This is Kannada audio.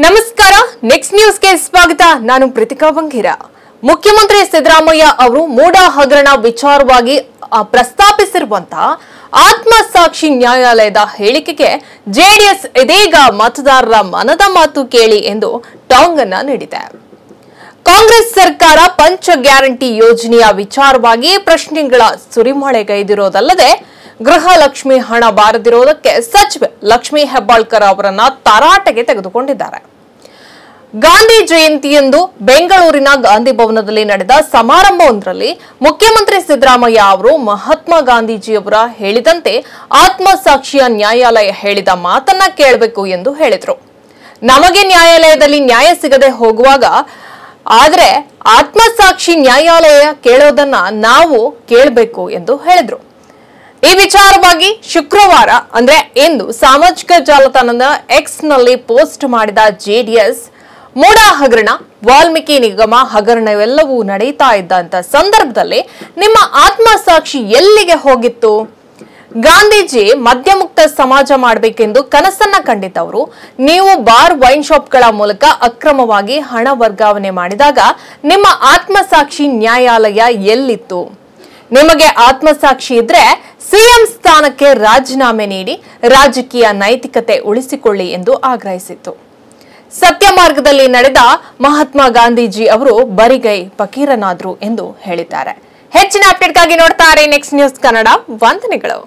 ನಮಸ್ಕಾರ, ನೆಕ್ಸ್ಟ್ ನ್ಯೂಸ್ಗೆ ಸ್ವಾಗತ. ನಾನು ಪ್ರೀತಿಕಾ ಬಂಗೇರ. ಮುಖ್ಯಮಂತ್ರಿ ಸಿದ್ದರಾಮಯ್ಯ ಅವರು ಮೂಡ ಹಗರಣ ವಿಚಾರವಾಗಿ ಪ್ರಸ್ತಾಪಿಸಿರುವಂತಹ ಆತ್ಮಸಾಕ್ಷಿ ನ್ಯಾಯಾಲಯದ ಹೇಳಿಕೆಗೆ ಜೆಡಿಎಸ್ ಇದೀಗ ಮತದಾರರ ಮನದ ಮಾತು ಕೇಳಿ ಎಂದು ಟಾಂಗ್ ಅನ್ನು ನೀಡಿದೆ. ಕಾಂಗ್ರೆಸ್ ಸರ್ಕಾರ ಪಂಚ ಗ್ಯಾರಂಟಿ ಯೋಜನೆಯ ವಿಚಾರವಾಗಿ ಪ್ರಶ್ನೆಗಳ ಸುರಿಮಳೆಗೈದಿರೋದಲ್ಲದೆ ಗೃಹಲಕ್ಷ್ಮಿ ಹಣ ಬಾರದಿರೋದಕ್ಕೆ ಸಚಿವೆ ಲಕ್ಷ್ಮೀ ಹೆಬ್ಬಾಳ್ಕರ್ ಅವರನ್ನ ತರಾಟೆಗೆ ತೆಗೆದುಕೊಂಡಿದ್ದಾರೆ. ಗಾಂಧಿ ಜಯಂತಿಯಂದು ಬೆಂಗಳೂರಿನ ಗಾಂಧಿ ಭವನದಲ್ಲಿ ನಡೆದ ಸಮಾರಂಭವೊಂದರಲ್ಲಿ ಮುಖ್ಯಮಂತ್ರಿ ಸಿದ್ದರಾಮಯ್ಯ ಅವರು ಮಹಾತ್ಮ ಗಾಂಧೀಜಿಯವರ ಹೇಳಿದಂತೆ ಆತ್ಮಸಾಕ್ಷಿಯ ನ್ಯಾಯಾಲಯ ಹೇಳಿದ ಮಾತನ್ನ ಕೇಳಬೇಕು ಎಂದು ಹೇಳಿದರು. ನಮಗೆ ನ್ಯಾಯಾಲಯದಲ್ಲಿ ನ್ಯಾಯ ಸಿಗದೆ ಹೋಗುವಾಗ ಆದರೆ ಆತ್ಮಸಾಕ್ಷಿ ನ್ಯಾಯಾಲಯ ಕೇಳೋದನ್ನ ನಾವು ಕೇಳಬೇಕು ಎಂದು ಹೇಳಿದರು. ಈ ವಿಚಾರವಾಗಿ ಶುಕ್ರವಾರ ಅಂದ್ರೆ ಇಂದು ಸಾಮಾಜಿಕ ಜಾಲತಾಣದ ಎಕ್ಸ್ ನಲ್ಲಿ ಪೋಸ್ಟ್ ಮಾಡಿದ ಜೆಡಿಎಸ್, ಮೂಡ ಹಗರಣ, ವಾಲ್ಮೀಕಿ ನಿಗಮ ಹಗರಣವೆಲ್ಲವೂ ನಡೀತಾ ಇದ್ದಂತ ಸಂದರ್ಭದಲ್ಲಿ ನಿಮ್ಮ ಆತ್ಮಸಾಕ್ಷಿ ಎಲ್ಲಿಗೆ ಹೋಗಿತ್ತು? ಗಾಂಧೀಜಿ ಮದ್ಯಮುಕ್ತ ಸಮಾಜ ಮಾಡಬೇಕೆಂದು ಕನಸನ್ನ ಕಂಡಿದ್ದವರು ನೀವು ಬಾರ್ ವೈನ್ ಶಾಪ್ಗಳ ಮೂಲಕ ಅಕ್ರಮವಾಗಿ ಹಣ ವರ್ಗಾವಣೆ ಮಾಡಿದಾಗ ನಿಮ್ಮ ಆತ್ಮಸಾಕ್ಷಿ ನ್ಯಾಯಾಲಯ ಎಲ್ಲಿತ್ತು? ನಿಮಗೆ ಆತ್ಮಸಾಕ್ಷಿ ಇದ್ರೆ ಸಿಎಂ ಸ್ಥಾನಕ್ಕೆ ರಾಜೀನಾಮೆ ನೀಡಿ ರಾಜಕೀಯ ನೈತಿಕತೆ ಉಳಿಸಿಕೊಳ್ಳಿ ಎಂದು ಆಗ್ರಹಿಸಿತ್ತು. ಸತ್ಯ ಮಾರ್ಗದಲ್ಲಿ ನಡೆದ ಮಹಾತ್ಮ ಗಾಂಧೀಜಿ ಅವರು ಬರಿಗೈ ಫಕೀರನಾದ್ರು ಎಂದು ಹೇಳಿದ್ದಾರೆ. ಹೆಚ್ಚಿನ ಅಪ್ಡೇಟ್ಗಾಗಿ ನೋಡ್ತಾರೆ ನೆಕ್ಸ್ಟ್ ನ್ಯೂಸ್ ಕನ್ನಡ. ವಂದನೆಗಳು.